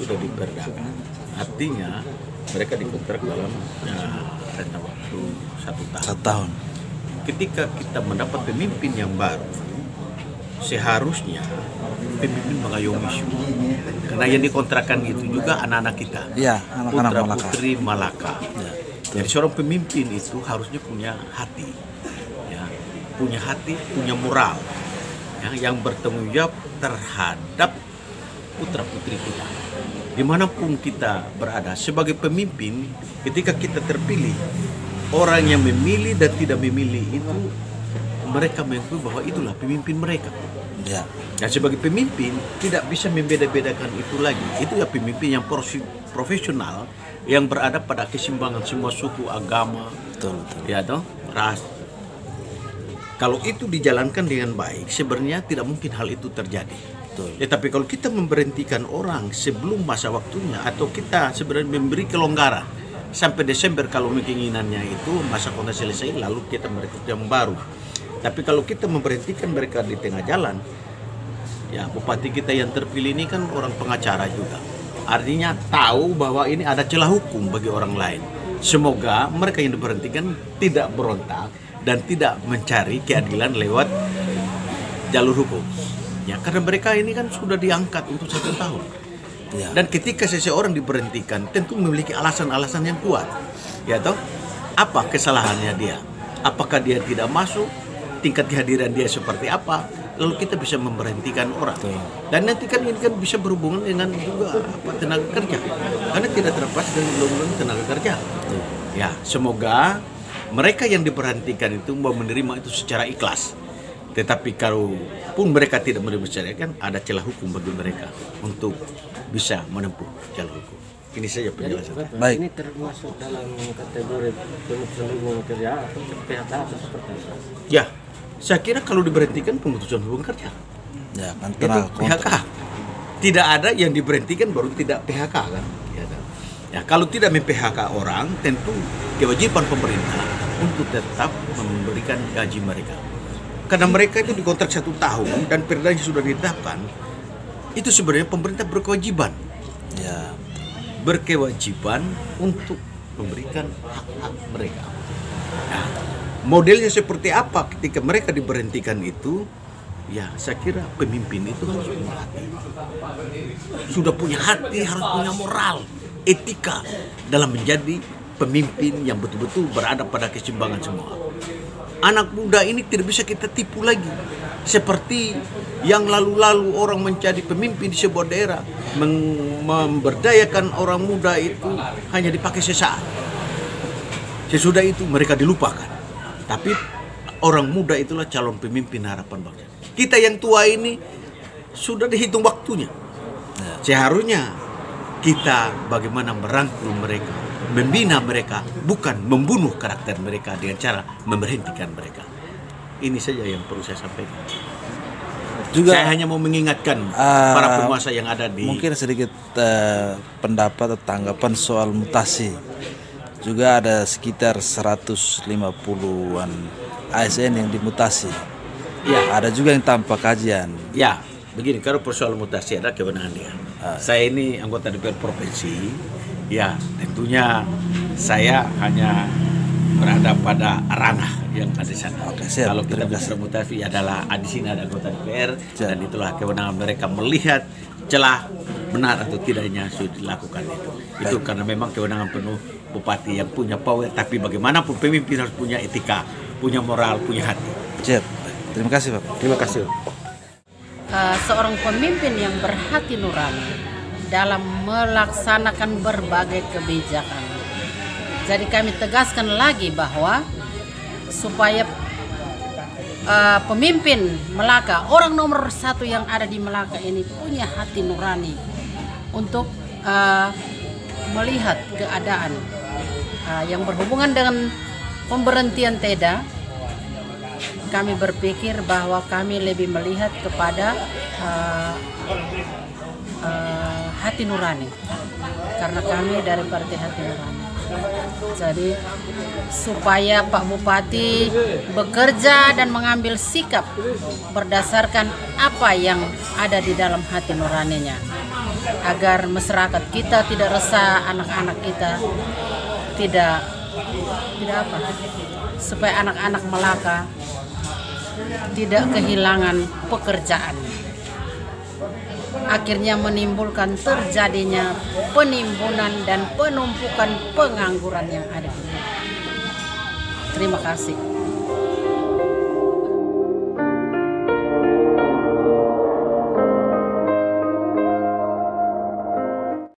sudah diperdakan. Artinya mereka dikontrak dalam rentang waktu 1 tahun. 1 tahun. Ketika kita mendapat pemimpin yang baru, seharusnya pemimpin mengayomi semua. Karena yang dikontrakkan itu juga anak-anak kita. Ya, anak-anak putra Malaka. putri Malaka. Ya, Jadi seorang pemimpin itu harusnya punya hati, ya, punya hati, punya moral, ya, yang bertanggung jawab terhadap putra putri kita. Dimanapun kita berada sebagai pemimpin, ketika kita terpilih, orang yang memilih dan tidak memilih itu mereka mengakui bahwa itulah pemimpin mereka. Ya. Dan sebagai pemimpin tidak bisa membeda-bedakan itu lagi. Itu ya pemimpin yang profesional yang berada pada keseimbangan semua suku, agama, Betul. ya toh, ras. Kalau itu dijalankan dengan baik, sebenarnya tidak mungkin hal itu terjadi. Betul. Tapi kalau kita memberhentikan orang sebelum masa waktunya, atau kita sebenarnya memberi kelonggaran sampai Desember kalau keinginannya itu masa kontrak selesai, lalu kita merekrut yang baru. Tapi kalau kita memberhentikan mereka di tengah jalan, ya bupati kita yang terpilih ini kan orang pengacara juga. Artinya tahu bahwa ini ada celah hukum bagi orang lain. Semoga mereka yang diberhentikan tidak berontak dan tidak mencari keadilan lewat jalur hukum. Ya, karena mereka ini kan sudah diangkat untuk 1 tahun. Ya. Dan ketika seseorang diberhentikan, tentu memiliki alasan-alasan yang kuat. Ya toh, apa kesalahannya dia? Apakah dia tidak masuk? Tingkat kehadiran dia seperti apa? Lalu kita bisa memberhentikan orang. Betul. Dan nanti kan ini kan bisa berhubungan dengan juga tenaga kerja. Karena tidak terlepas dari undang-undang tenaga kerja. Betul. Ya, semoga mereka yang diberhentikan itu mau menerima itu secara ikhlas. Tetapi kalau pun mereka tidak menerima secara ikhlas, ada celah hukum bagi mereka untuk bisa menempuh jalur hukum. Ini saja penjelasan. Baik. Ini termasuk dalam kategori pemutusan hubungan kerja atau PHK atau seperti apa? Ya, saya kira kalau diberhentikan pemutusan hubungan kerja. Ya, kan Itu tenaga PHK. kontrak. Tidak ada yang diberhentikan baru tidak PHK kan. Ya, kalau tidak mem-PHK orang, tentu kewajiban pemerintah untuk tetap memberikan gaji mereka. Karena mereka itu dikontrak 1 tahun dan perdanya sudah ditetapkan, itu sebenarnya pemerintah berkewajiban. Ya. Berkewajiban untuk memberikan hak-hak mereka. Nah, modelnya seperti apa ketika mereka diberhentikan itu? Ya, saya kira pemimpin itu harus punya hati. Sudah punya hati, harus punya moral, etika dalam menjadi pemimpin yang betul-betul berada pada keseimbangan semua. Anak muda ini tidak bisa kita tipu lagi. Seperti yang lalu-lalu orang menjadi pemimpin di sebuah daerah, memberdayakan orang muda itu hanya dipakai sesaat. Sesudah itu mereka dilupakan. Tapi orang muda itulah calon pemimpin harapan bangsa. Kita yang tua ini sudah dihitung waktunya. Seharusnya kita bagaimana merangkul mereka, membina mereka, bukan membunuh karakter mereka dengan cara memberhentikan mereka. Ini saja yang perlu saya sampaikan. Juga Saya hanya mau mengingatkan para penguasa yang ada di... mungkin sedikit pendapat atau tanggapan soal mutasi. Juga ada sekitar 150-an ASN yang dimutasi. Ya. Ada juga yang tanpa kajian. Ya, begini, kalau persoalan mutasi ada kewenangan dia. Saya ini anggota DPR Provinsi, ya tentunya saya hanya berada pada ranah yang ada di sana. Oke, siap. Kalau kita Terima bicara mutasi adalah di sini ada anggota DPR Siap. dan itulah kewenangan mereka melihat celah benar atau tidaknya sudah dilakukan itu. Itu karena memang kewenangan penuh bupati yang punya power, tapi bagaimanapun pemimpin harus punya etika, punya moral, punya hati. Siap. Terima kasih, Pak. Terima kasih. Seorang pemimpin yang berhati nurani dalam melaksanakan berbagai kebijakan. Jadi kami tegaskan lagi bahwa supaya pemimpin Melaka, orang nomor 1 yang ada di Melaka ini punya hati nurani untuk melihat keadaan yang berhubungan dengan pemberhentian Teda. Kami berpikir bahwa kami lebih melihat kepada hati nurani, karena kami dari Partai Hati Nurani. Jadi supaya Pak Bupati bekerja dan mengambil sikap berdasarkan apa yang ada di dalam hati nuraninya. agar masyarakat kita tidak resah, anak-anak kita tidak apa, supaya anak-anak Melaka tidak kehilangan pekerjaan. Akhirnya menimbulkan terjadinya penimbunan dan penumpukan pengangguran yang ada. Terima kasih.